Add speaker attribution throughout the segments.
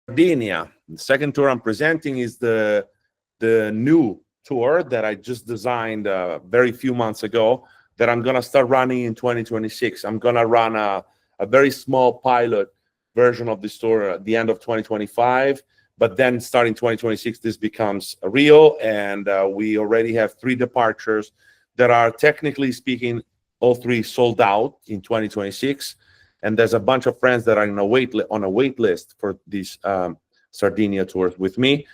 Speaker 1: Sardinia. The second tour I'm presenting is the new tour that I just designed very few months ago that I'm gonna start running in 2026. I'm gonna run a very small pilot version of this tour at the end of 2025, but then starting 2026, this becomes real, and we already have 3 departures that are, technically speaking, all 3 sold out in 2026. And there's a bunch of friends that are on a wait list for these Sardinia tours with me.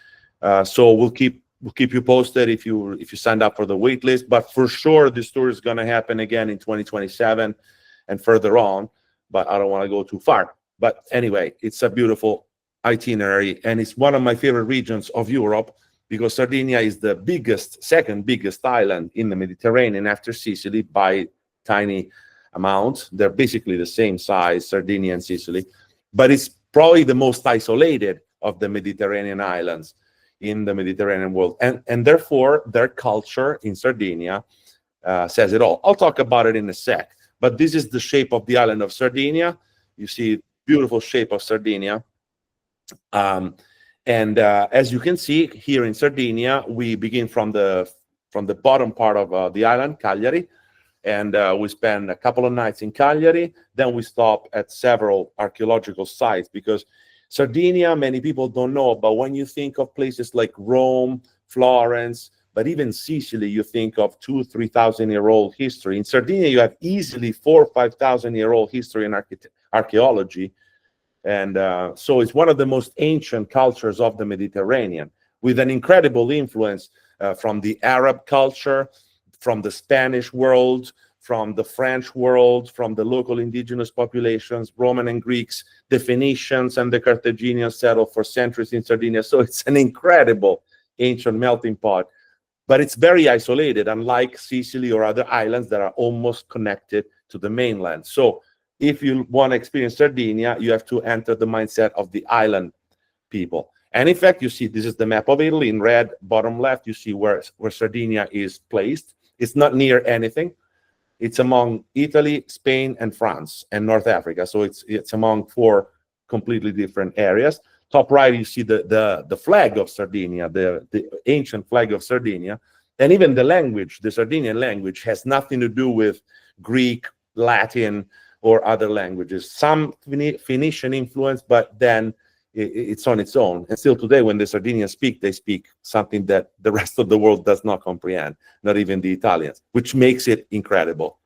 Speaker 1: So we'll keep you posted if you signed up for the wait list. But for sure, this tour is going to happen again in 2027 and further on. But I don't want to go too far. But anyway, it's a beautiful itinerary, and it's one of my favorite regions of Europe because Sardinia is the second biggest island in the Mediterranean after Sicily by tiny amount. They're basically the same size, Sardinia and Sicily, but it's probably the most isolated of the Mediterranean islands in the Mediterranean world, and therefore their culture in Sardinia says it all. I'll talk about it in a sec, but this is the shape of the island of Sardinia. You see beautiful shape of Sardinia, and as you can see here in Sardinia, we begin from the bottom part of the island, Cagliari. And we spend a couple of nights in Cagliari. Then we stop at several archaeological sites because Sardinia, many people don't know, but when you think of places like Rome, Florence, but even Sicily, you think of 2,000-3,000-year-old history. In Sardinia, you have easily 4,000 or 5,000-year-old history in archaeology. And so it's one of the most ancient cultures of the Mediterranean, with an incredible influence from the Arab culture, from the Spanish world, from the French world, from the local indigenous populations, Roman and Greeks, the Phoenicians and the Carthaginians settled for centuries in Sardinia. So it's an incredible ancient melting pot, but it's very isolated, unlike Sicily or other islands that are almost connected to the mainland. So if you want to experience Sardinia, you have to enter the mindset of the island people. And in fact, you see, this is the map of Italy in red, bottom left, you see where Sardinia is placed. It's not near anything. It's among Italy, Spain, and France, and North Africa. So it's among 4 completely different areas. Top right, you see the flag of Sardinia, the ancient flag of Sardinia. And even the language, the Sardinian language, has nothing to do with Greek, Latin, or other languages. Some Phoenician influence, but then it's on its own. And still today, when the Sardinians speak, they speak something that the rest of the world does not comprehend, not even the Italians, which makes it incredible.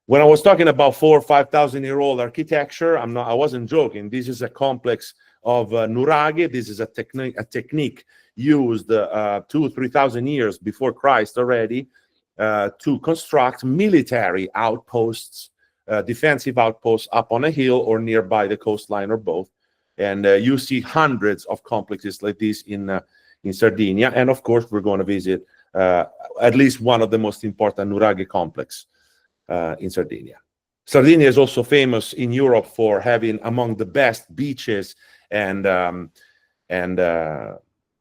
Speaker 1: When I was talking about 4,000 or 5,000-year-old architecture, I wasn't joking. This is a complex of nuraghe. This is a technique used 2,000 or 3,000 years before Christ already to construct military outposts, defensive outposts up on a hill or nearby the coastline or both. And you see hundreds of complexes like this in Sardinia. And of course, we're going to visit at least one of the most important nuraghe complex in Sardinia. Sardinia is also famous in Europe for having among the best beaches and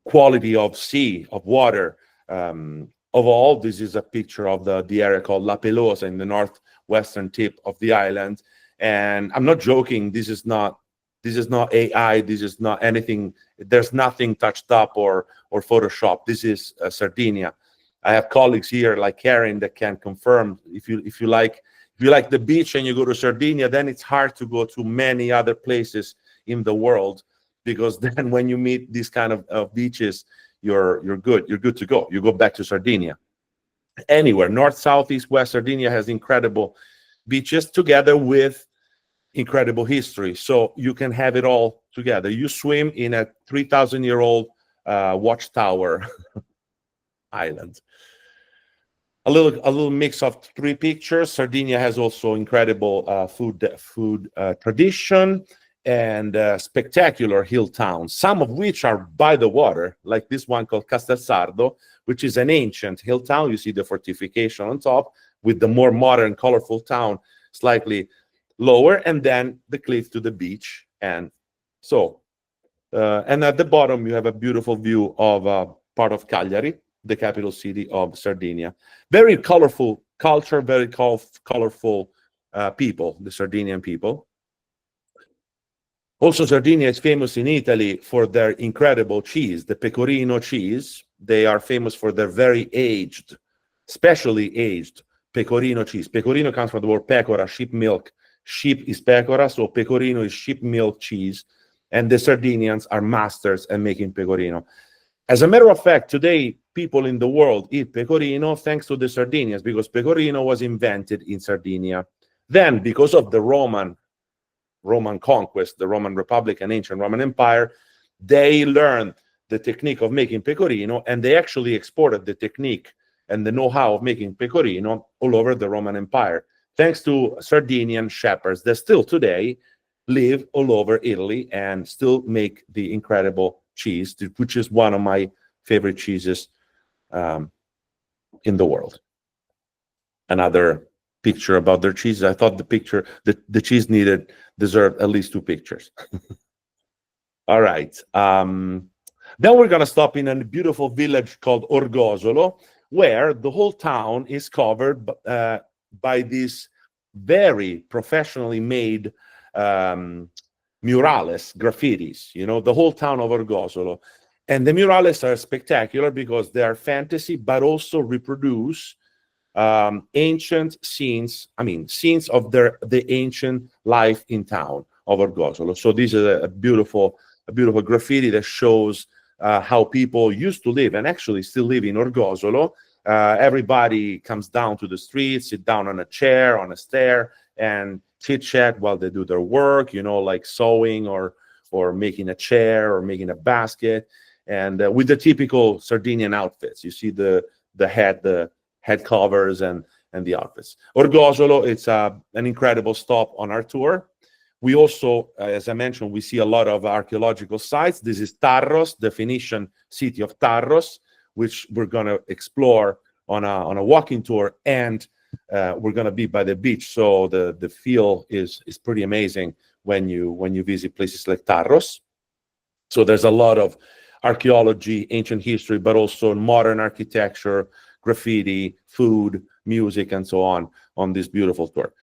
Speaker 1: quality of sea, of water of all. This is a picture of the area called La Pelosa in the northwestern tip of the island. And I'm not joking. This is not AI. This is not anything. There's nothing touched up or Photoshop. This is Sardinia. I have colleagues here like Karen that can confirm. If you like the beach and you go to Sardinia, then it's hard to go to many other places in the world, because then when you meet these kind of beaches, you're good. You're good to go. You go back to Sardinia. Anywhere north, south, east, west, Sardinia has incredible beaches together with incredible history. So you can have it all together. You swim in a 3,000-year-old watchtower island. A little mix of 3 pictures. Sardinia has also incredible food tradition and spectacular hill towns, some of which are by the water, like this one called Castelsardo, which is an ancient hill town. You see the fortification on top with the more modern, colorful town slightly lower, and then the cliff to the beach. And so, and at the bottom, you have a beautiful view of part of Cagliari, the capital city of Sardinia. Very colorful culture, very colorful people, the Sardinian people. Also, Sardinia is famous in Italy for their incredible cheese, the pecorino cheese. They are famous for their very aged, specially aged pecorino cheese. Pecorino comes from the word pecora, sheep milk. Sheep is pecora, so pecorino is sheep milk cheese. And the Sardinians are masters at making pecorino. As a matter of fact, today, people in the world eat pecorino thanks to the Sardinians, because pecorino was invented in Sardinia. Then, because of the Roman conquest, the Roman Republic and ancient Roman Empire, they learned the technique of making pecorino, and they actually exported the technique and the know-how of making pecorino all over the Roman Empire, thanks to Sardinian shepherds that still today live all over Italy and still make the incredible cheese, which is one of my favorite cheeses in the world. Another picture about their cheese. I thought the cheese deserved at least 2 pictures. All right. Then we're going to stop in a beautiful village called Orgosolo, where the whole town is covered by these very professionally made murales, graffitis, the whole town of Orgosolo. And the murales are spectacular because they are fantasy, but also reproduce ancient scenes of the ancient life in town of Orgosolo. So this is a beautiful graffiti that shows how people used to live and actually still live in Orgosolo. Everybody comes down to the street, sit down on a chair, on a stair, and chit chat while they do their work, like sewing or making a chair or making a basket, and with the typical Sardinian outfits. You see the head covers and the outfits. Orgosolo, it's an incredible stop on our tour. We also, as I mentioned, we see a lot of archaeological sites. This is Tarros, the Phoenician city of Tarros, which we're going to explore on a walking tour, and we're going to be by the beach. So the feel is pretty amazing when you visit places like Tarros. So there's a lot of archaeology, ancient history, but also modern architecture, graffiti, food, music, and so on this beautiful tour.